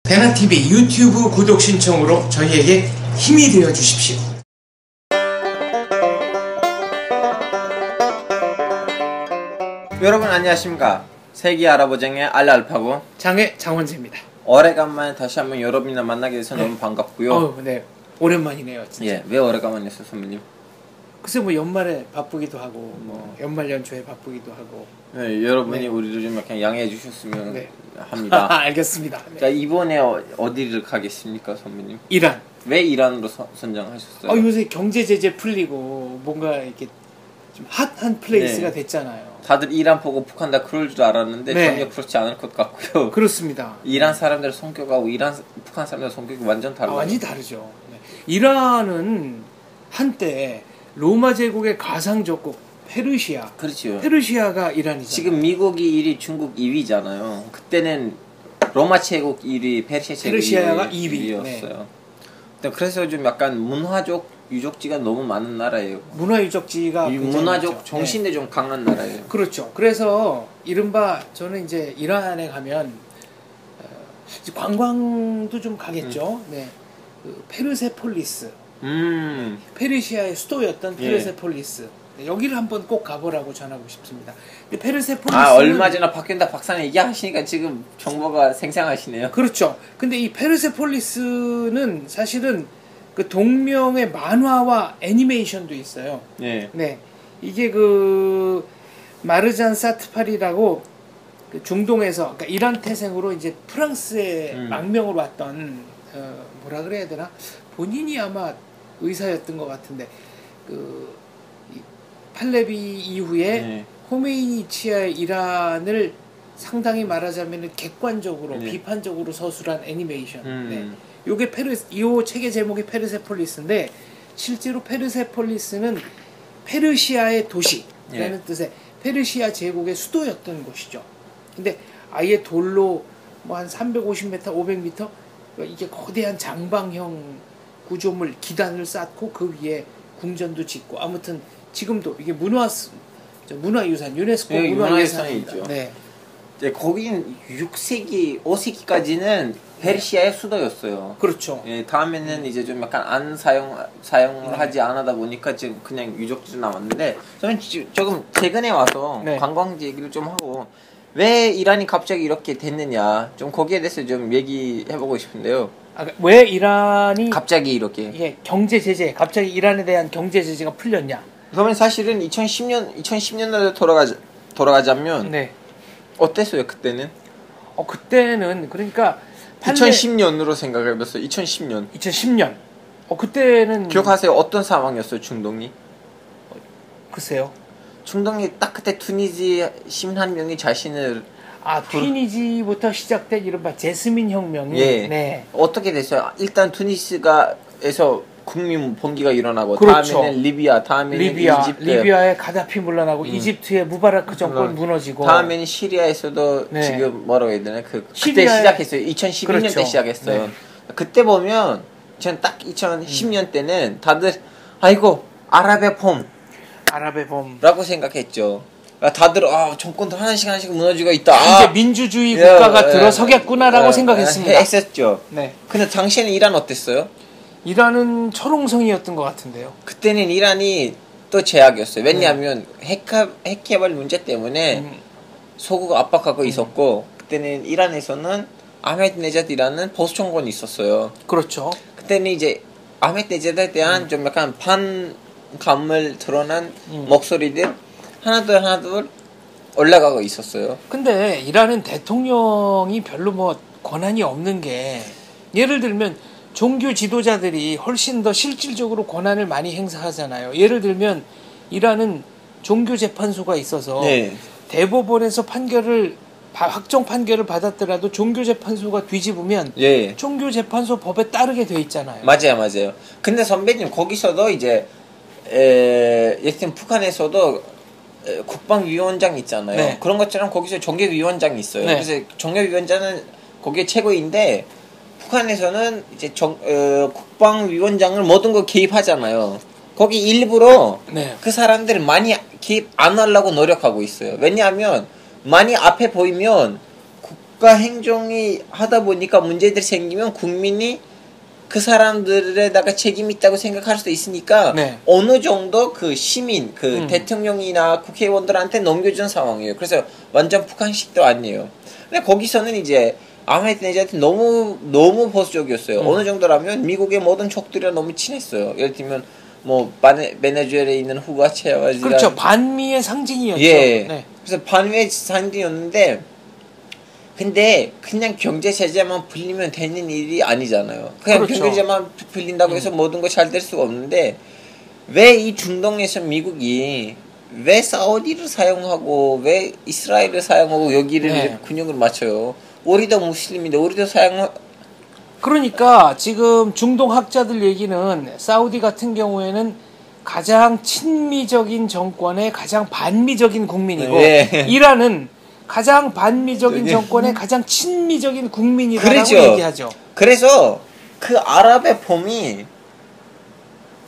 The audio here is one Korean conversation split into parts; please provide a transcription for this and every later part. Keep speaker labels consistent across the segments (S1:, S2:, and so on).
S1: 배나TV 유튜브 구독 신청으로 저희에게 힘이 되어 주십시오.
S2: 여러분 안녕하십니까. 세계 알아보장의 알알파고
S1: 장의 장원재입니다.
S2: 오래간만에 다시 한번 여러분이나 만나게 돼서 너무 반갑고요.
S1: 네. 오랜만이네요, 진짜.
S2: 예, 왜 오래간만이었어요, 선배님?
S1: 글쎄 뭐 연말에 바쁘기도 하고 뭐 연말 연초에 바쁘기도 하고.
S2: 네, 여러분이 우리를 좀 약간 양해해 주셨으면 합니다.
S1: 알겠습니다. 네.
S2: 자, 이번에 어디를 가겠습니까, 선배님?
S1: 이란.
S2: 왜 이란으로 선정하셨어요?
S1: 요새 경제 제재 풀리고 뭔가 이렇게 좀 핫한 플레이스가 됐잖아요.
S2: 다들 이란 보고 북한 다 그럴 줄 알았는데 전혀 그렇지 않을 것 같고요.
S1: 그렇습니다.
S2: 이란 사람들 성격하고 북한 사람들 성격이 완전 달라요.
S1: 완전히 다르죠. 네. 이란은 한때 로마 제국의 가상적국 페르시아.
S2: 그렇죠.
S1: 페르시아가 이란이잖아요.
S2: 지금 미국이 1위, 중국 2위잖아요. 그때는 로마 제국 1위,
S1: 페르시아가 2위였어요.
S2: 네. 그래서 좀 약간 문화적 유적지가 너무 많은 나라예요.
S1: 문화 유적지가
S2: 문화적 정신에 좀 강한 나라예요.
S1: 그렇죠. 그래서 이른바 저는 이제 이란에 가면 관광도 좀 가겠죠. 네. 그 페르세폴리스. 페르시아의 수도였던 페르세폴리스. 네, 여기를 한번 꼭 가보라고 전하고 싶습니다. 근데 페르세폴리스
S2: 얼마 전에 박균다 박사님 얘기하시니까 지금 정보가 생생하시네요.
S1: 그렇죠. 근데 이 페르세폴리스는 사실은 그 동명의 만화와 애니메이션도 있어요.
S2: 네.
S1: 네. 이게 그 마르잔 사트파리라고 그 중동에서 그러니까 이란 태생으로 이제 프랑스의 망명으로 왔던 뭐라 그래야 되나? 본인이 아마 의사였던 것 같은데 그 팔레비 이후에 호메이니 치하의 이란을 상당히 말하자면 객관적으로 비판적으로 서술한 애니메이션. 네. 요게 이 책의 제목이 페르세폴리스인데 실제로 페르세폴리스는 페르시아의 도시라는 뜻의 페르시아 제국의 수도였던 곳이죠. 근데 아예 돌로 뭐 한 350m, 500m 이게 거대한 장방형 구조물 기단을 쌓고 그 위에 궁전도 짓고 아무튼 지금도 이게 문화유산 유네스코 문화유산이죠. 네.
S2: 거긴 6세기, 5세기까지는 페르시아의 수도였어요.
S1: 그렇죠.
S2: 예, 다음에는 이제 좀 약간 사용을 하지 않다 보니까 지금 그냥 유적지로 남았는데 저는 조금 최근에 와서 관광지 얘기를 좀 하고 왜 이란이 갑자기 이렇게 됐느냐 좀 거기에 대해서 좀 얘기해보고 싶은데요.
S1: 왜 이란이
S2: 갑자기 이렇게
S1: 경제 제재 갑자기 이란에 대한 경제 제재가 풀렸냐?
S2: 그러면 사실은 2010년대로 돌아가자면 어땠어요 그때는?
S1: 그때는 그러니까
S2: 2010년으로 생각을 해봤어요. 2010년.
S1: 그때는
S2: 기억하세요? 어떤 상황이었어요 중동이?
S1: 글쎄요.
S2: 중동이 딱 그때 튀니지 시민한명이 자신을
S1: 튀니지부터 시작된 이른바 제스민 혁명이
S2: 어떻게 됐어요? 일단 튀니스가에서 국민 봉기가 일어나고 다음에는 다음에는
S1: 리비아의 가다피 물러나고 이집트의 무바라크 정권 무너지고
S2: 다음에는 시리아에서도 지금 뭐라고 해야 되나 그때 시작했어요. 2011년 때 시작했어요. 그때 보면 전 딱 2010년 때는 다들 아이고 아랍의 봄라고 생각했죠. 다들 정권도 하나씩 무너지고 있다.
S1: 이제 민주주의 국가가 들어서겠구나라고 생각했습니다.
S2: 했었죠. 근데 당시에는 이란 어땠어요?
S1: 이란은 철옹성이었던 것 같은데요.
S2: 그때는 이란이 또 제약이었어요. 왜냐하면 핵개발 문제 때문에 소국 압박하고 있었고 그때는 이란에서는 아흐메드네자드라는 보수 정권이 있었어요.
S1: 그렇죠.
S2: 그때는 이제 아흐메드네자드에 대한 좀 약간 반감을 드러난 목소리들 하나둘 올라가고 있었어요.
S1: 근데 이란은 대통령이 별로 뭐 권한이 없는 게 예를 들면 종교 지도자들이 훨씬 더 실질적으로 권한을 많이 행사하잖아요. 예를 들면 이란은 종교재판소가 있어서 대법원에서 확정 판결을 받았더라도 종교재판소가 뒤집으면 종교재판소 법에 따르게 돼 있잖아요.
S2: 맞아요. 근데 선배님 거기서도 이제 예를 북한에서도 국방위원장 있잖아요. 그런 것처럼 거기서 정계위원장이 있어요. 그래서 정계위원장은 거기에 최고인데 북한에서는 이제 국방위원장을 모든 거 개입하잖아요. 거기 일부러 그 사람들을 많이 개입 안 하려고 노력하고 있어요. 왜냐하면 많이 앞에 보이면 국가 행정이 하다 보니까 문제들이 생기면 국민이 그 사람들에다가 책임이 있다고 생각할 수도 있으니까
S1: 네.
S2: 어느 정도 그 시민, 그 대통령이나 국회의원들한테 넘겨준 상황이에요. 그래서 완전 북한식도 아니에요. 근데 거기서는 이제 아흐메드네자드 너무 보수적이었어요. 어느 정도라면 미국의 모든 족들이랑 너무 친했어요. 예를 들면 뭐 베네수엘에 있는 후가 체와지가
S1: 그렇죠. 반미의 상징이었죠.
S2: 예.
S1: 네.
S2: 그래서 반미의 상징이었는데 근데 그냥 경제 제재만 풀리면 되는 일이 아니잖아요. 그냥
S1: 그렇죠.
S2: 경제 제재만 풀린다고 해서 모든 거 잘 될 수가 없는데 왜 이 중동에서 미국이 왜 사우디를 사용하고 왜 이스라엘을 사용하고 여기를
S1: 네.
S2: 근육을 맞춰요. 우리도 무슬림인데 우리도
S1: 그러니까 지금 중동 학자들 얘기는 사우디 같은 경우에는 가장 친미적인 정권의 가장 반미적인 국민이고
S2: 네.
S1: 이란은 가장 반미적인
S2: 네.
S1: 정권의 가장 친미적인 국민이라고
S2: 그렇죠.
S1: 얘기하죠.
S2: 그래서 그 아랍의 봄이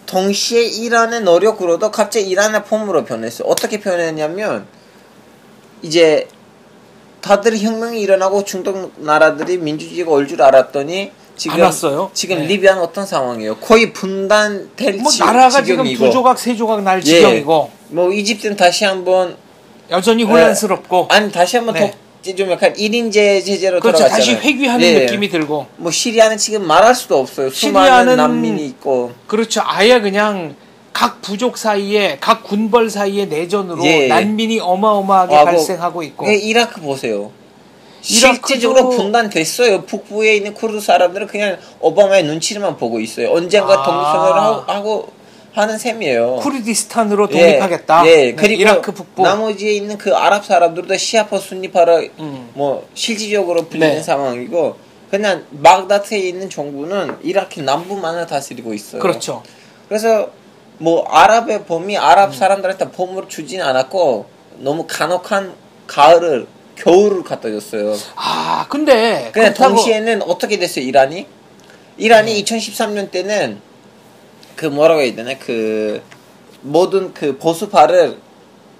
S2: 동시에 이란의 노력으로도 갑자기 이란의 봄으로 변했어요. 어떻게 변했냐면 이제 다들 혁명이 일어나고 중동 나라들이 민주주의가 올 줄 알았더니 지금
S1: 네.
S2: 리비아는 어떤 상황이에요? 거의 분단될
S1: 뭐 나라가
S2: 지경이고.
S1: 지금 두 조각 세 조각 날 지경이고
S2: 뭐 이집트는 다시 한번
S1: 여전히 혼란스럽고
S2: 아니 다시 한번
S1: 네.
S2: 좀 약간 1인제 제재로
S1: 그렇죠.
S2: 돌아갔잖아요.
S1: 다시 회귀하는 느낌이 들고
S2: 뭐 시리아는 지금 말할 수도 없어요.
S1: 시리아는
S2: 수많은 난민이 있고
S1: 그렇죠. 아예 그냥 각 부족 사이에 각 군벌 사이의 내전으로 난민이 어마어마하게 발생하고 있고
S2: 이라크 보세요. 실제적으로 분단됐어요. 북부에 있는 쿠르드 사람들은 그냥 오바마의 눈치만 보고 있어요. 언젠가 독립선언을 하는 셈이에요.
S1: 쿠르디스탄으로 독립하겠다.
S2: 예. 그리고
S1: 이라크 북부
S2: 나머지에 있는 그 아랍 사람들도 시아파 순니파로 뭐 실질적으로 불리는 상황이고 그냥 baghdad에 있는 정부는 이라크 남부만을 다스리고 있어요.
S1: 그렇죠.
S2: 그래서 뭐 아랍의 봄이 아랍 사람들한테 봄으로 주지는 않았고 너무 간혹한 겨울을 갖다 줬어요.
S1: 근데
S2: 동시에는 어떻게 됐어요? 이란이 2013년 때는 그 뭐라고 해야 되나 그 모든 그 보수파를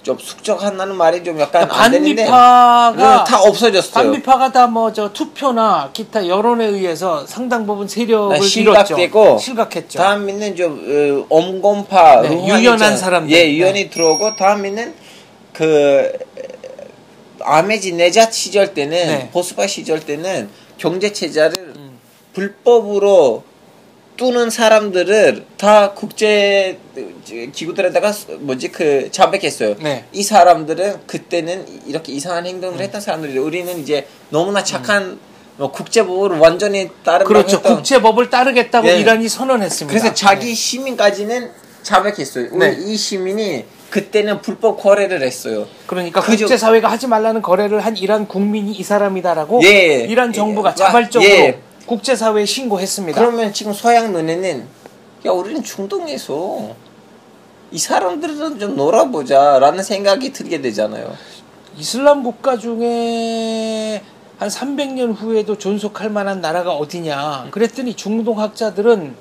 S2: 좀 숙적한다는 말이 좀 약간 안 되는데
S1: 반미파가
S2: 다 없어졌어요.
S1: 반미파가 다 뭐 저 투표나 기타 여론에 의해서 상당 부분 세력을
S2: 실각되고
S1: 실각했죠.
S2: 다음에는 좀 엄건파
S1: 유연한 사람들
S2: 유연이 들어오고 다음에는 그 아메지네자 시절 때는 보수파 시절 때는 경제 체제를 불법으로 뚫는 사람들을 다 국제 기구들에다가 자백했어요. 이 사람들은 그때는 이렇게 이상한 행동을 했던 사람들이 우리는 이제 너무나 착한 국제법을 완전히 따른다고
S1: 그렇죠. 국제법을 따르겠다고 이란이 선언했습니다.
S2: 그래서 자기 시민까지는 자백했어요. 이 시민이 그때는 불법 거래를 했어요.
S1: 그러니까 국제사회가 하지 말라는 거래를 한 이란 국민이 이 사람이다라고 이란 정부가 자발적으로 국제사회에 신고했습니다.
S2: 그러면 지금 서양 눈에는 우리는 중동에서 이 사람들은 좀 놀아보자 라는 생각이 들게 되잖아요.
S1: 이슬람 국가 중에 한 300년 후에도 존속할 만한 나라가 어디냐 그랬더니 중동 학자들은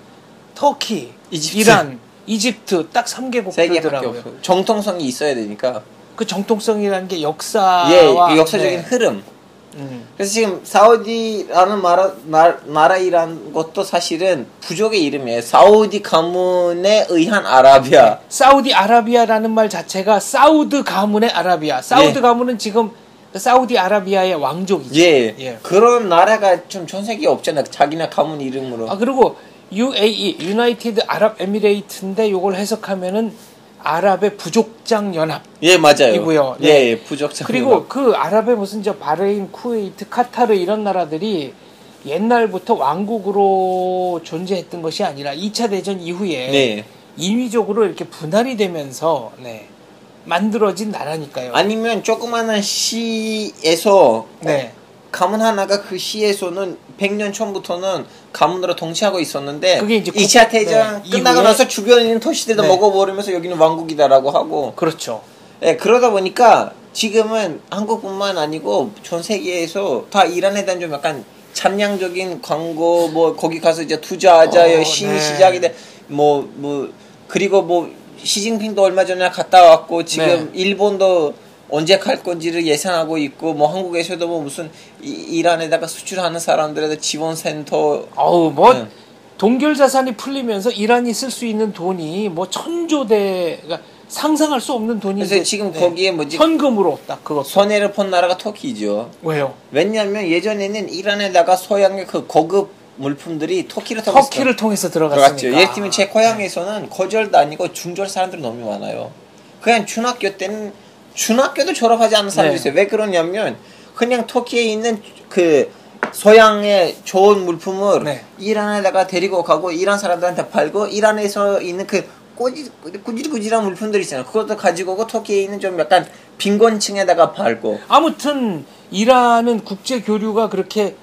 S1: 터키, 이란, 이집트 딱 3개국들더라고요.
S2: 정통성이 있어야 되니까.
S1: 그 정통성이라는 게 역사와
S2: 그 역사적인 흐름. 그래서 지금 사우디라는 나라이란 것도 사실은 부족의 이름이에요. 사우디 가문에 의한 아라비아.
S1: 사우디 아라비아라는 말 자체가 사우드 가문의 아라비아. 사우드 가문은 지금 사우디 아라비아의 왕족이죠.
S2: 그런 나라가 좀 전 세계에 없잖아요. 자기네 가문 이름으로.
S1: 그리고 UAE, 유나이티드 아랍 에미레이트인데 이걸 해석하면은 아랍의 부족장 연합.
S2: 맞아요.
S1: 이고요.
S2: 부족장
S1: 그리고
S2: 연합.
S1: 그 아랍의 무슨 바레인, 쿠웨이트, 카타르 이런 나라들이 옛날부터 왕국으로 존재했던 것이 아니라 2차 대전 이후에 인위적으로 이렇게 분할이 되면서 만들어진 나라니까요.
S2: 아니면 조그마한 시에서 가문 하나가 그 시에서는 100년 전부터는 가문으로 동치하고 있었는데
S1: 그게 이제
S2: 2차 대전 끝나고 나서 주변에 있는 도시들도 먹어버리면서 여기는 왕국이다라고 하고
S1: 그렇죠.
S2: 그러다 보니까 지금은 한국뿐만 아니고 전 세계에서 다 이란에 대한 좀 약간 찬양적인 광고 뭐 거기 가서 이제 투자하자의 시작이 돼 그리고 뭐 시진핑도 얼마 전에 갔다 왔고 지금 일본도 언제 갈 건지를 예상하고 있고 뭐 한국에서도 뭐 무슨 이란에다가 수출하는 사람들에다 지원센터
S1: 뭐 동결 자산이 풀리면서 이란이 쓸 수 있는 돈이 뭐 천조대, 그러니까 상상할 수 없는 돈이.
S2: 그래서 지금 거기에 뭐지
S1: 현금으로 딱 그거
S2: 손해를 본 나라가 터키죠.
S1: 왜요?
S2: 왜냐하면 예전에는 이란에다가 서양의 그 고급 물품들이 터키를
S1: 통해서 들어갔죠.
S2: 예를 들면 제 고향에서는 거절도 아니고 중절 사람들이 너무 많아요. 그냥 중학교도 졸업하지 않은 사람들이 있어요. 왜 그러냐면 그냥 터키에 있는 그 서양의 좋은 물품을 이란에다가 데리고 가고 이란 사람들한테 팔고 이란에서 있는 그 꾸질꾸질한 물품들 있잖아요. 그것도 가지고 오고 터키에 있는 좀 약간 빈곤층에다가 팔고.
S1: 아무튼 이란은 국제 교류가 그렇게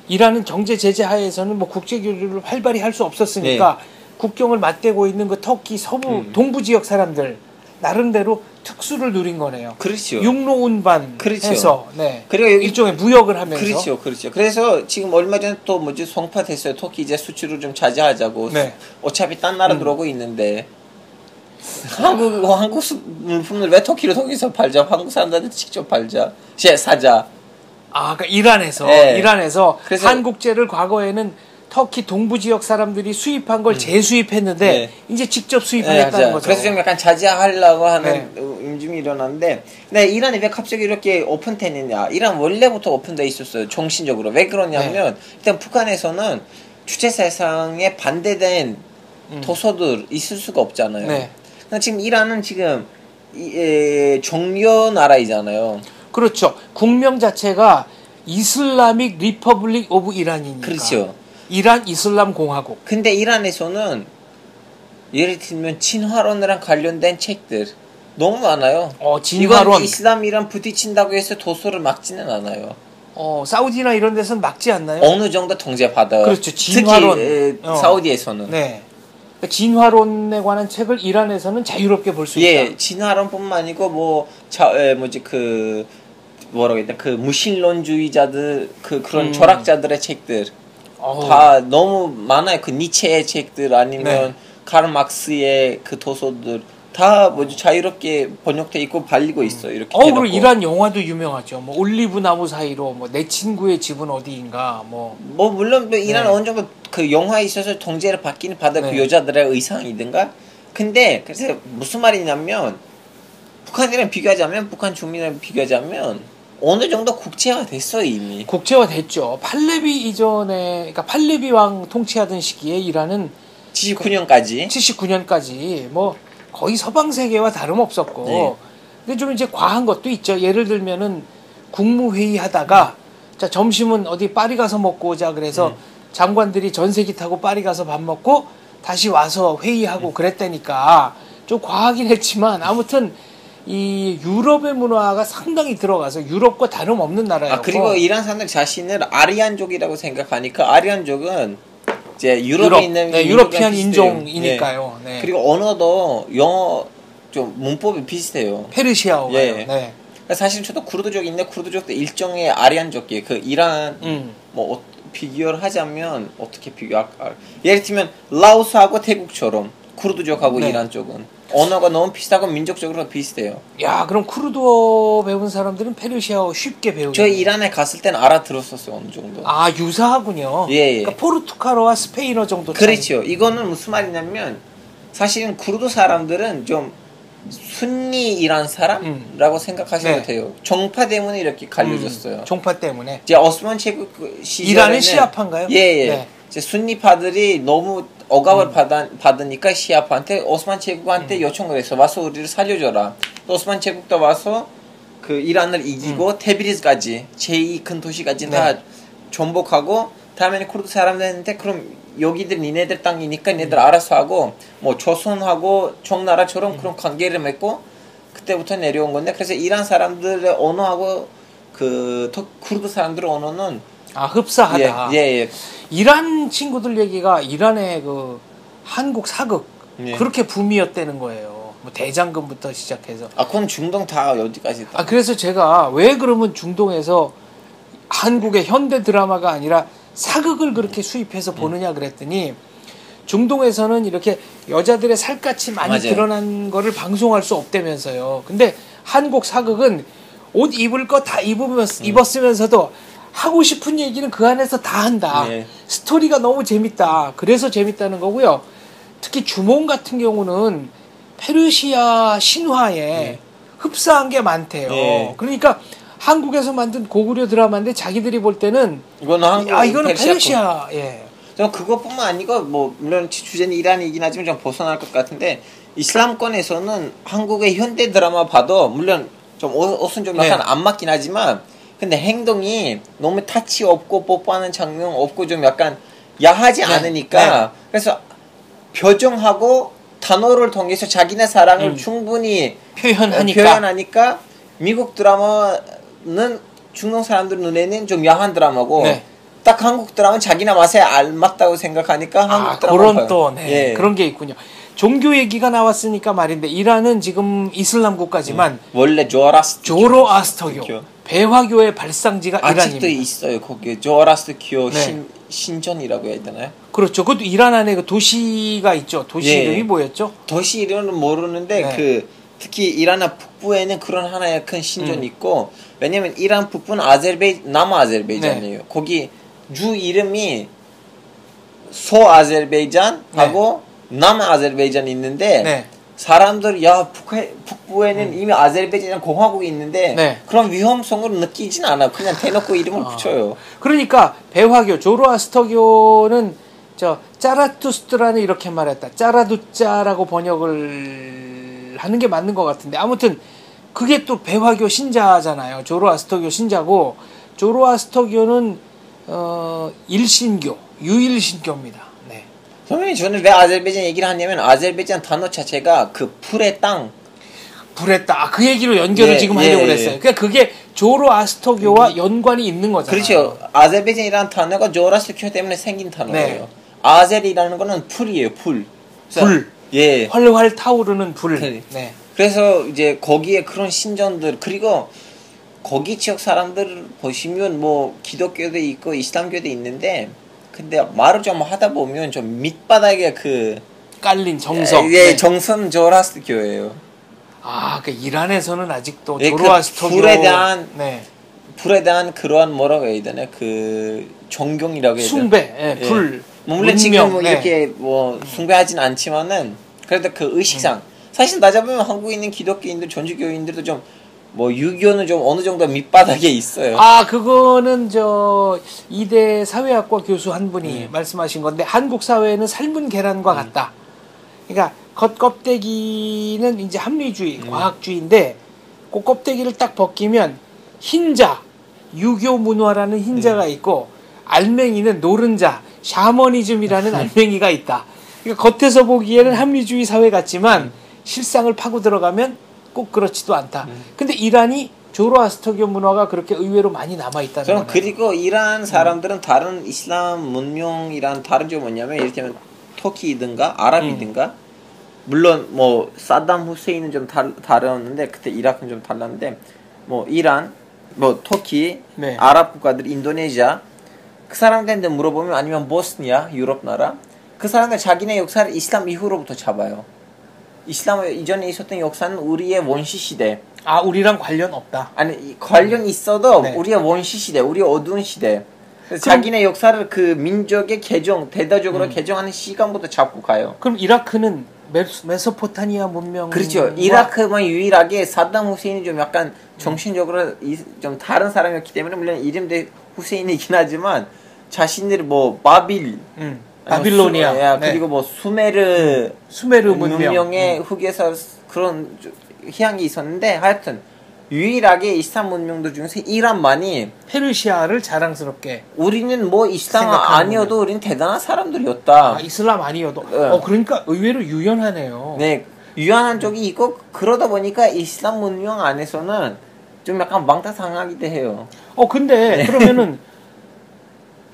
S1: 이란은 경제 제재 하에서는 뭐 국제 교류를 활발히 할 수 없었으니까 국경을 맞대고 있는 그 터키 서부 동부 지역 사람들 나름대로 특수를 누린 거네요.
S2: 그렇죠.
S1: 육로 운반 해서
S2: 그리고
S1: 일종의 무역을 하면서.
S2: 그렇죠. 그래서 지금 얼마 전에 또 뭐지 송파됐어요. 터키 이제 수출을 좀 자제하자고. 어차피 딴 나라 들어오고 있는데 한국 물품을 왜 터키로 통해서 팔자? 한국 사람들한테 직접 사자.
S1: 그러니까 이란에서
S2: 그래서
S1: 한국제를 과거에는 터키 동부 지역 사람들이 수입한 걸 재수입했는데 이제 직접 수입하겠다는 거죠.
S2: 그래서 좀 약간 자제하려고 하는 움직임이 일어났는데, 근데 이란이 왜 갑자기 이렇게 오픈됐느냐? 이란 원래부터 오픈돼 있었어요. 정신적으로. 왜 그러냐면 일단 북한에서는 주체사상에 반대된 도서들 있을 수가 없잖아요. 그러니까 지금 이란은 지금 종교 나라이잖아요.
S1: 그렇죠. 국명 자체가 이슬라믹 리퍼블릭 오브 이란이니까.
S2: 그렇죠.
S1: 이란 이슬람 공화국.
S2: 근데 이란에서는 예를 들면 진화론이랑 관련된 책들 너무 많아요.
S1: 진화론.
S2: 이건 이슬람이랑 부딪힌다고 해서 도서를 막지는 않아요.
S1: 사우디나 이런 데서는 막지 않나요?
S2: 어느 정도 통제받아요.
S1: 그렇죠. 진화론.
S2: 특히 사우디에서는.
S1: 진화론에 관한 책을 이란에서는 자유롭게 볼 수 있다.
S2: 진화론뿐만 아니고 뭐라고 했나 그 무신론주의자들 그런 철학자들의 책들 다 너무 많아요. 그 니체의 책들 아니면 카르 막스의 그 도서들 다 자유롭게 번역돼 있고 팔리고 있어. 이렇게.
S1: 그리고 이란 영화도 유명하죠. 뭐 올리브 나무 사이로 뭐 내 친구의 집은 어디인가
S2: 물론 이란 어느 정도 그 영화에 있어서 통제를 받기는 받아. 그 여자들의 의상이든가. 근데 그래서 무슨 말이냐면 북한이랑 비교하자면 북한 주민이랑 비교하자면 어느 정도 국제화 됐어요. 이미
S1: 국제화 됐죠. 팔레비 이전에, 그러니까 팔레비 왕 통치하던 시기에 이란은 79년까지 뭐 거의 서방 세계와 다름없었고 근데 좀 이제 과한 것도 있죠. 예를 들면은 국무회의 하다가 자 점심은 어디 파리 가서 먹고 오자 그래서 장관들이 전세기 타고 파리 가서 밥 먹고 다시 와서 회의하고 그랬다니까 좀 과하긴 했지만 아무튼 이 유럽의 문화가 상당히 들어가서 유럽과 다름없는 나라였고.
S2: 그리고 이란 사람들 자신을 아리안족이라고 생각하니까 아리안족은 이제 유럽에 있는
S1: 유러피안 인종이니까요.
S2: 그리고 언어도 영어 좀 문법이 비슷해요.
S1: 페르시아어가요.
S2: 사실 저도 쿠르드족이 있는데 쿠르드족도 일종의 아리안족이에요. 그 이란 비교를 하자면 어떻게 예를 들면 라오스하고 태국처럼 쿠르드족하고 이란 쪽은 언어가 너무 비슷하고 민족적으로 비슷해요.
S1: 그럼 쿠르드어 배운 사람들은 페르시아어 쉽게 배우죠.
S2: 저희 이란에 갔을 때는 알아들었었어요. 어느 정도.
S1: 유사하군요. 그러니까 포르투갈어와 스페인어 정도 차이.
S2: 그렇죠. 이거는 무슨 말이냐면 사실은 쿠르드 사람들은 좀 순니 이란 사람라고 생각하셔도 돼요. 종파 때문에 이렇게 갈려졌어요.
S1: 종파 때문에.
S2: 이제 오스만 제국 시절에는
S1: 이란은 시아파인가요?
S2: 이제 순니파들이 너무 억압을 받으니까 시아파한테 오스만 제국한테 요청을 했어. 와서 우리를 살려줘라. 오스만 제국도 와서 그 이란을 이기고 테브리즈까지 제2 큰 도시까지 다 전복하고 다음에는 쿠르드 사람들한테 그럼 여기들 니네들 땅이니까 니네들 알아서 하고 뭐 조선하고 총나라처럼 그런 관계를 맺고 그때부터 내려온 건데 그래서 이란 사람들의 언어하고 그 쿠르드 사람들의 언어는
S1: 흡사하다. 이란 친구들 얘기가 이란의 그 한국 사극 그렇게 붐이었다는 거예요. 뭐 대장금부터 시작해서.
S2: 그건 중동 다 어디까지 있다.
S1: 그래서 제가 왜 그러면 중동에서 한국의 현대 드라마가 아니라 사극을 그렇게 수입해서 보느냐 그랬더니 중동에서는 이렇게 여자들의 살갗이 많이 드러난 거를 방송할 수 없다면서요. 근데 한국 사극은 옷 입을 거 다 입었으면서도 하고 싶은 얘기는 그 안에서 다 한다.
S2: 네.
S1: 스토리가 너무 재밌다. 그래서 재밌다는 거고요. 특히 주몽 같은 경우는 페르시아 신화에
S2: 네.
S1: 흡사한 게 많대요.
S2: 네.
S1: 그러니까 한국에서 만든 고구려 드라마인데 자기들이 볼 때는
S2: 이거는 한국
S1: 이거는 페르시아. 예.
S2: 저 그것뿐만 아니고 뭐 물론 주제는 이란이긴 하지만 좀 벗어날 것 같은데 이슬람권에서는 한국의 현대 드라마 봐도 물론 좀 옷은 좀 약간 안 맞긴 하지만 근데 행동이 너무 타치 없고 뽀뽀하는 장면 없고 좀 약간 야하지 않으니까 그래서 표정하고 단어를 통해서 자기네 사랑을 충분히 표현하니까 미국 드라마는 중동 사람들 눈에는 좀 야한 드라마고 딱 한국 드라마는 자기네 맛에 알맞다고 생각하니까 한국 드라마
S1: 그런 또 그런 게 있군요. 종교 얘기가 나왔으니까 말인데 이란은 지금 이슬람 국가지만
S2: 원래
S1: 조로아스터교 배화교의 발상지가 이란입니다.
S2: 아직도 있어요. 거기에 조로아스터교 신전이라고 해야 되나요?
S1: 그렇죠. 그것도 이란 안에 그 도시가 있죠. 도시 이름이 뭐였죠?
S2: 도시 이름은 모르는데 그 특히 이란 북부에는 그런 하나의 큰 신전이 있고 왜냐면 이란 북부는 남아제르베이잔이에요. 거기 주 이름이 소아제르베이잔하고 남아제르베이잔이 있는데 사람들 북부에는 이미 아제르바이잔 공화국이 있는데 그런 위험성을 느끼진 않아. 그냥 대놓고 이름을 붙여요.
S1: 그러니까 배화교 조로아스터교는 짜라투스트라는 이렇게 말했다. 짜라두짜라고 번역을 하는 게 맞는 것 같은데 아무튼 그게 또 배화교 신자잖아요. 조로아스터교 신자고 조로아스터교는 일신교 유일신교입니다.
S2: 선생님 저는 왜 아제르바이잔 얘기를 하냐면 아제르바이잔 단어 자체가 그 불의 땅
S1: 그 얘기로 연결을 지금 하려고 그랬어요. 그러니까 그게 조로아스터교와 연관이 있는 거잖아요.
S2: 그렇죠. 아제르바이잔이라는 단어가 조로아스터교 때문에 생긴 단어예요. 아제르이라는 거는 풀이에요. 불.
S1: 활활 타오르는 불.
S2: 그래서 이제 거기에 그런 신전들 그리고 거기 지역 사람들 보시면 뭐 기독교도 있고 이슬람교도 있는데 근데 말을 좀 하다 보면 좀 밑바닥에 그
S1: 깔린 정성.
S2: 정선 조로아스터교예요.
S1: 그 이란에서는 아직도 조로아스터교
S2: 불에 대한 그러한 뭐라고 해야 되나 그 존경이라고 해야 되나
S1: 숭배, 불.
S2: 물론 지금 뭐 이렇게 뭐 숭배하진 않지만은 그래도 그 의식상 사실 나잡으면 한국에 있는 기독교인들, 전주교인들도 좀 뭐 유교는 좀 어느 정도 밑바닥에 있어요.
S1: 그거는 이대 사회학과 교수 한 분이 말씀하신 건데 한국 사회는 삶은 계란과 같다. 그러니까 겉껍데기는 이제 합리주의, 과학주의인데 그 껍데기를 딱 벗기면 흰자, 유교 문화라는 흰자가 있고 알맹이는 노른자, 샤머니즘이라는 알맹이가 있다. 그러니까 겉에서 보기에는 합리주의 사회 같지만 실상을 파고 들어가면 꼭 그렇지도 않다. 근데 이란이 조로아스터교 문화가 그렇게 의외로 많이 남아있다는 거예요.
S2: 그리고 이란 사람들은 다른 이슬람 문명이란 다른 점이 뭐냐면 이를테면 터키이든가 아랍이든가 물론 뭐 사담 후세인은 좀 다르는데 그때 이라크는 좀 달랐는데 뭐 이란, 뭐 터키, 아랍 국가들, 인도네시아 그 사람들한테 물어보면 아니면 보스니아, 유럽 나라 그 사람들 자기네 역사를 이슬람 이후로부터 잡아요. 이슬람 이전에 있었던 역사는 우리의 원시 시대.
S1: 우리랑 관련 없다.
S2: 아니 관련 있어도 우리의 원시 시대, 우리의 어두운 시대. 그래서 자기네 역사를 그 민족의 대대적으로 개정하는 시간부터 잡고 가요.
S1: 그럼 이라크는 메소포타미아 문명.
S2: 그렇죠. 이라크만 유일하게 사담 후세인이 좀 약간 정신적으로 좀 다른 사람이었기 때문에 물론 이름도 후세인이긴 하지만 자신들이 뭐 바빌로니아 그리고 뭐 수메르 문명의 흑에서 그런 희한이 있었는데 하여튼 유일하게 이슬람 문명들 중에서 이란만이
S1: 페르시아를 자랑스럽게
S2: 우리는 뭐 이슬람 아니어도 우리는 대단한 사람들이었다.
S1: 이슬람 아니어도 그러니까 의외로 유연하네요.
S2: 유연한 쪽이 있고 그러다 보니까 이슬람 문명 안에서는 좀 약간 망타상하기도 해요.
S1: 근데 그러면은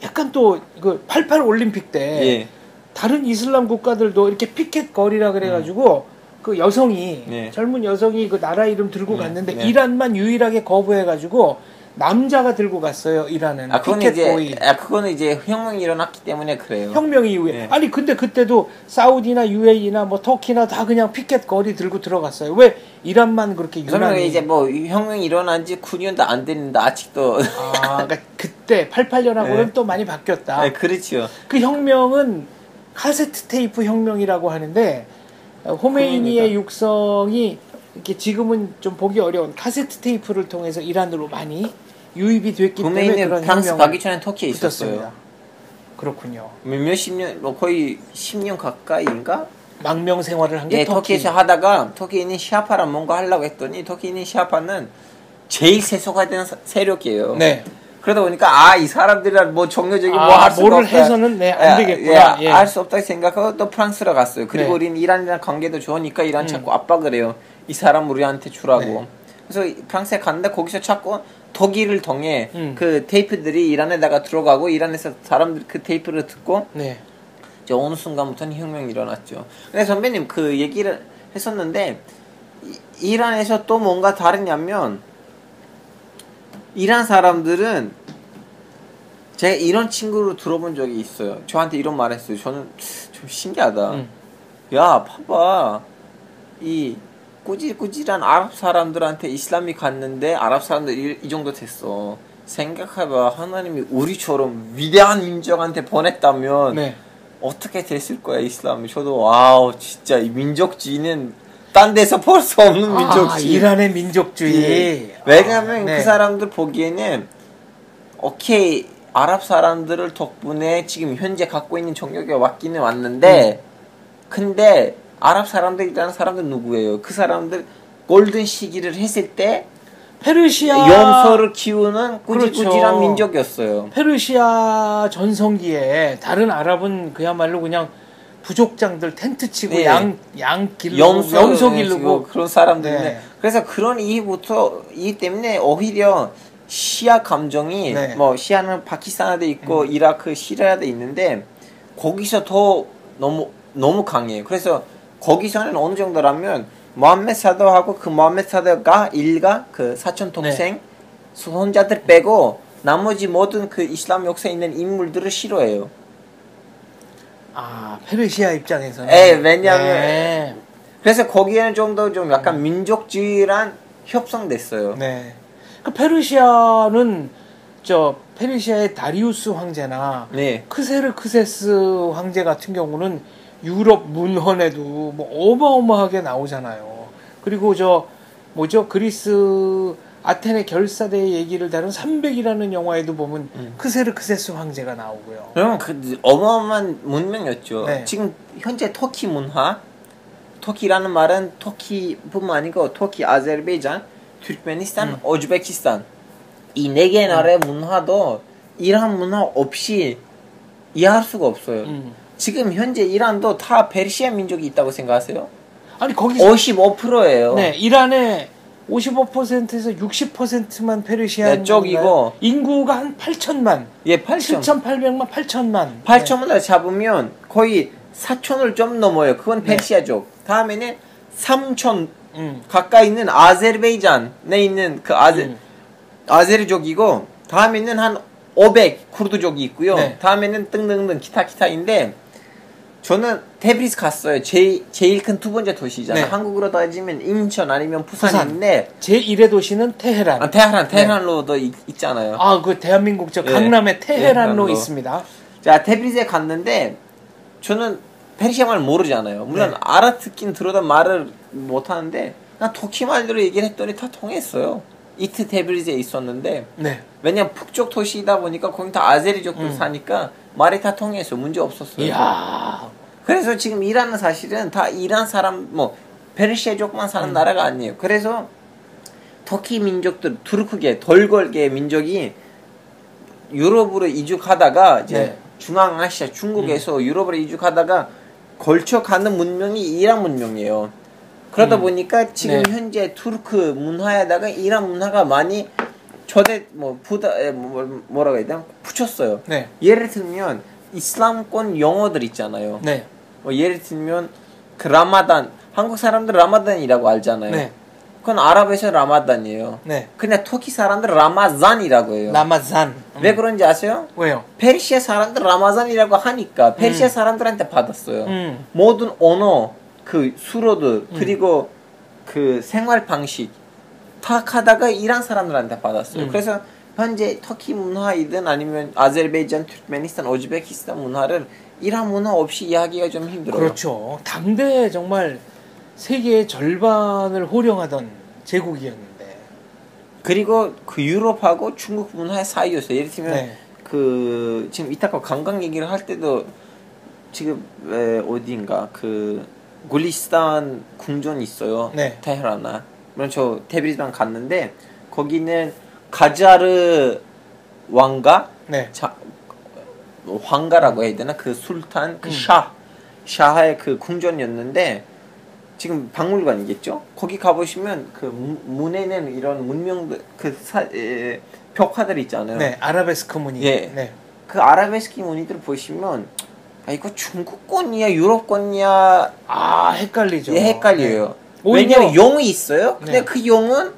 S1: 약간 또 그 88 올림픽 때 다른 이슬람 국가들도 이렇게 피켓 거리라 그래가지고 그 여성이 젊은 여성이 그 나라 이름 들고 갔는데 이란만 유일하게 거부해가지고 남자가 들고 갔어요. 이란은 피켓보이.
S2: 그거는 이제 혁명이 일어났기 때문에 그래요.
S1: 혁명 이후에. 네. 아니 근데 그때도 사우디나 UAE나 뭐 터키나 다 그냥 피켓 거리 들고 들어갔어요. 왜 이란만 그렇게 유난히?
S2: 그러면 이제 뭐 혁명이 일어난 지 9년도 안 됐는데 아직도.
S1: 그러니까 그때 88년하고는 네. 또 많이 바뀌었다.
S2: 네, 그렇죠.
S1: 그 혁명은 카세트 테이프 혁명이라고 하는데 호메이니의 육성이 이렇게 지금은 좀 보기 어려운 카세트 테이프를 통해서 이란으로 많이 유입이 됐기 때문에 그런
S2: 프랑스 가기 전에 터키에 있었어요.
S1: 그렇군요.
S2: 몇십 년, 뭐 거의 10년 가까이인가?
S1: 망명 생활을 한 게
S2: 예, 터키에서 하다가 터키에 있는 시아파랑 뭔가 하려고 했더니 터키에 있는 시아파는 제일 세속화된 세력이에요. 네. 그러다 보니까 이 사람들이랑 뭐 종교적인 뭐 할 수가
S1: 뭐를 해서는 안 되겠구나.
S2: 예, 할 수 없다 생각하고 또 프랑스로 갔어요. 그리고 네. 우리는 이란이랑 관계도 좋으니까 이란 자꾸 압박을 해요. 이 사람 우리한테 주라고. 네. 그래서 프랑스에 갔는데 거기서 자꾸 독일을 통해 그 테이프들이 이란에다가 들어가고 이란에서 사람들이 그 테이프를 듣고 네. 이제 어느 순간부터는 혁명이 일어났죠. 근데 선배님 그 얘기를 했었는데 이란에서 또 뭔가 다르냐면 이란 사람들은 제가 이런 친구로 들어본 적이 있어요. 저한테 이런 말 했어요. 저는 좀 신기하다. 야 봐봐 이 꾸질꾸질한 아랍 사람들한테 이슬람이 갔는데 아랍 사람들 이 정도 됐어. 생각해봐. 하나님이 우리처럼 위대한 민족한테 보냈다면 네. 어떻게 됐을 거야 이슬람이. 저도 와우 진짜 이 민족주의는 딴 데서 볼 수 없는 민족주의.
S1: 이란의 민족주의.
S2: 예. 왜냐면 네. 그 사람들 보기에는 오케이 아랍 사람들을 덕분에 지금 현재 갖고 있는 종교가 왔기는 왔는데 근데 아랍 사람들이라는 사람들 누구예요? 그 사람들 골든 시기를 했을 때
S1: 페르시아
S2: 염소를 키우는 꾸질꾸질한 그렇죠. 민족이었어요.
S1: 페르시아 전성기에 다른 아랍은 그야말로 그냥 부족장들 텐트 치고
S2: 네.
S1: 양 기르고 염소 기르고
S2: 그런 사람들인데 네. 그래서 그런 이후부터 때문에 오히려 시아 감정이 네. 뭐 시아는 파키스탄에도 있고 이라크 시리아에도 있는데 거기서 더 너무 강해요. 그래서 거기서는 어느 정도라면 모함메드 사도하고 그 모함메드 사도가 일가 그 사촌 동생 네. 손자들 빼고 나머지 모든 그 이슬람 역사에 있는 인물들을 싫어해요.
S1: 페르시아 입장에서는.
S2: 예, 왜냐면 네. 그래서 거기에는 좀 더 좀 약간 민족주의란 협성됐어요.
S1: 네. 그 페르시아는 페르시아의 다리우스 황제나 네. 크세르크세스 황제 같은 경우는 유럽 문헌에도 뭐 어마어마하게 나오잖아요. 그리고 그리스 아테네 결사대의 얘기를 다룬 300이라는 영화에도 보면 크세르크세스 황제가 나오고요.
S2: 그럼 그 어마어마한 문명이었죠. 네. 지금 현재 터키 문화, 터키라는 말은 터키뿐만 아니고 터키, 아제르바이잔, 투르크메니스탄, 우즈베키스탄 이 4개 나라의 문화도 이란 문화 없이 이해할 수가 없어요. 지금 현재 이란도 다 페르시아 민족이 있다고 생각하세요?
S1: 아니 거기서
S2: 55%예요.
S1: 네, 이란의 55%에서 60%만 페르시아
S2: 쪽이고
S1: 인구가 한 8천만.
S2: 예, 7,800만,
S1: 8천만.
S2: 8천만 잡으면 거의 4천을 좀 넘어요. 그건 페르시아족. 네. 다음에는 3천 가까이 있는 아제르바이잔에 있는 그 아제르족이고 다음에는 한 500 쿠르드족이 있고요. 네. 다음에는 등등등 기타인데 저는 테브리즈 갔어요. 제일 큰 두 번째 도시잖아요. 네. 한국으로 따지면 인천 아니면 부산인데
S1: 제1의 도시는 테헤란.
S2: 테헤란로도 네. 있잖아요.
S1: 그 대한민국 강남에 테헤란로 있습니다.
S2: 자, 테브리즈에 갔는데 저는 페르시아말 모르잖아요. 물론 네. 알아듣긴 들어도 말을 못하는데 그냥 터키 말대로 얘기를 했더니 다 통했어요. 이트 테브리즈에 있었는데 네. 왜냐면 북쪽 도시이다 보니까 거기 다 아제리족들 사니까 말이 다 통해서 문제 없었어요.
S1: 이야.
S2: 그래서 지금 이란은 사실은 다 이란 사람 페르시아족만 사는 나라가 아니에요. 그래서 터키 민족들 투르크계 덜걸계 민족이 유럽으로 이주하다가 이제 네. 중앙아시아 중국에서 유럽으로 이주하다가 걸쳐가는 문명이 이란 문명이에요. 그러다 보니까 지금 네. 현재 투르크 문화에다가 이란 문화가 많이 뭐라고 해야 되나? 붙였어요. 네. 예를 들면 이슬람권 용어들 있잖아요. 네. 예를 들면 그 라마단 한국 사람들 라마단이라고 알잖아요. 네. 그건 아랍에서 라마단이에요.
S1: 네.
S2: 근데 터키 사람들 라마잔이라고 해요.
S1: 라마잔.
S2: 왜 그런지 아세요?
S1: 왜요?
S2: 페르시아 사람들 라마잔이라고 하니까 페르시아 사람들한테 받았어요. 모든 언어, 그 수로들 그리고 그 생활 방식 다 하다가 이란 사람들한테 받았어요. 그래서 현재 터키 문화이든 아니면 아제르바이잔, 투르크메니스탄, 우즈베키스탄 문화를 이란 문화 없이 이야기가 좀 힘들어요.
S1: 그렇죠. 당대 정말 세계의 절반을 호령하던 제국이었는데.
S2: 그리고 그 유럽하고 중국 문화의 사이였어요. 예를 들면
S1: 네.
S2: 그 지금 이따가 관광 얘기를 할 때도 지금 어디인가 그 굴리스탄 궁전 있어요.
S1: 네.
S2: 테헤란에. 물론 저 테브리즈만 갔는데 거기는 가자르 왕가,
S1: 네.
S2: 황가라고 해야 되나 그 술탄 그 샤의 그 궁전이었는데 지금 박물관이겠죠? 거기 가보시면 그 문에는 이런 문명들 벽화들 있잖아요.
S1: 네, 아라베스크 무늬.
S2: 예.
S1: 네.
S2: 그 아라베스크 무늬들 보시면 아 이거 중국권이야 유럽권이야
S1: 아 헷갈리죠.
S2: 예, 헷갈려요.
S1: 네.
S2: 왜냐면 용이 있어요. 근데
S1: 네.
S2: 그 용은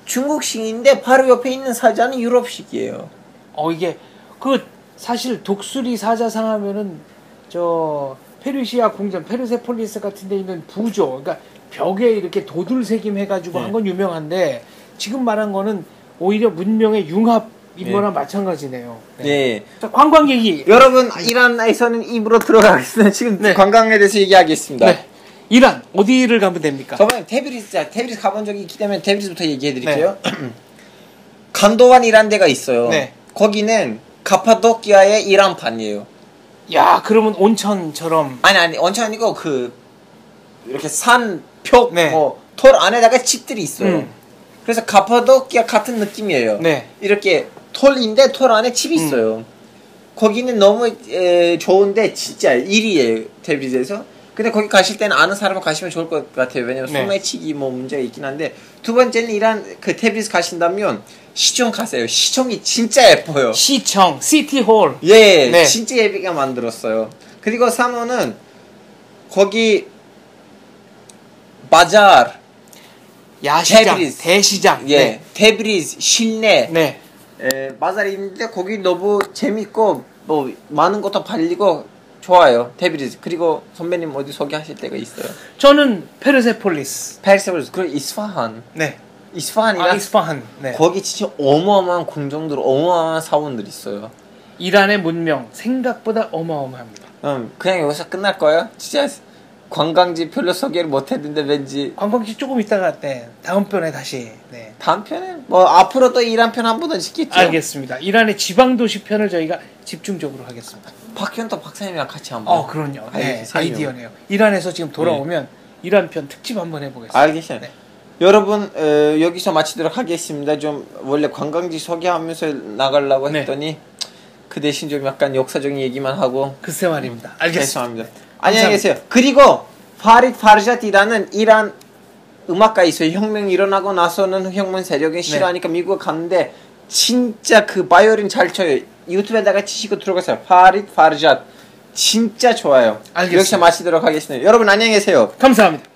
S2: 중국식인데 바로 옆에 있는 사자는 유럽식이에요.
S1: 이게 그 사실 독수리 사자상 하면은 저 페르시아 궁전 페르세폴리스 같은 데 있는 부조 그러니까 벽에 이렇게 도들새김 해가지고 한 건 유명한데 지금 말한 거는 오히려 문명의 융합인 거랑 마찬가지네요. 네.
S2: 네.
S1: 자, 관광 얘기.
S2: 여러분 이란에서는 입으로 들어가겠습니다. 지금
S1: 네.
S2: 관광에 대해서 얘기하겠습니다.
S1: 네. 이란 어디를 가면 됩니까?
S2: 저번에 테브리즈 가본 적이 있기 때문에 테브리즈부터 얘기해 드릴게요. 네. 간도반이라는 데가 있어요. 네. 거기는 카파도키아의 이란판이에요.
S1: 야, 그러면 온천처럼.
S2: 아니, 온천 아니고, 이렇게 산, 벽,
S1: 네.
S2: 돌 안에다가 집들이 있어요. 그래서 카파도키아 같은 느낌이에요.
S1: 네.
S2: 이렇게 돌인데 돌 안에 집이 있어요. 거기는 너무, 좋은데, 진짜 일이에요. 테브리즈에서. 근데 거기 가실 때는 아는 사람을 가시면 좋을 것 같아요. 왜냐면 소매치기 문제가 있긴 한데, 두 번째는 이란, 테브리즈 가신다면, 시청 가세요. 시청이 진짜 예뻐요.
S1: 시청, 시티홀.
S2: 예, 네. 진짜 예쁘게 만들었어요. 그리고 3호는 거기 바자르,
S1: 야시장,
S2: 테브리즈.
S1: 대시장.
S2: 예,
S1: 네.
S2: 테브리즈 실내.
S1: 네.
S2: 바자르 있는데 거기 너무 재밌고 뭐 많은 것도 팔리고 좋아요. 테브리즈. 그리고 선배님 어디 소개하실 때가 있어요?
S1: 저는 페르세폴리스.
S2: 페르세폴리스. 그리고 이스파한.
S1: 네.
S2: 이스파한이랑
S1: 이스파한. 네.
S2: 거기 진짜 어마어마한 궁정들, 어마어마한 사원들 있어요.
S1: 이란의 문명 생각보다 어마어마합니다.
S2: 그냥 여기서 끝날 거예요? 진짜 관광지 별로 소개를 못했는데 왠지
S1: 관광지 조금 있다가 다음 편에 다시. 네.
S2: 다음 편에 뭐 앞으로 또 이란 편 한 번 더 짓겠죠.
S1: 알겠습니다. 이란의 지방 도시 편을 저희가 집중적으로 하겠습니다.
S2: 박현도 박사님이랑 같이 한번.
S1: 그럼요. 네, 아이디어네요. 이란에서 지금 돌아오면 이란 편 특집 한번 해보겠습니다.
S2: 알겠어요. 네. 여러분 여기서 마치도록 하겠습니다. 좀 원래 관광지 소개하면서 나가려고 했더니 그 대신 좀 약간 역사적인 얘기만 하고.
S1: 글쎄 말입니다. 알겠습니다.
S2: 죄송합니다. 안녕히 계세요. 그리고 파리드 파르자티라는 이란 음악가 있어요. 혁명이 일어나고 나서는 혁명 세력이 싫어하니까 미국에 갔는데 진짜 그 바이올린 잘 쳐요. 유튜브에다가 치시고 들어가세요. 파리드 파르자트 진짜 좋아요. 알겠습니다. 여기서 마치도록 하겠습니다. 여러분 안녕히 계세요.
S1: 감사합니다.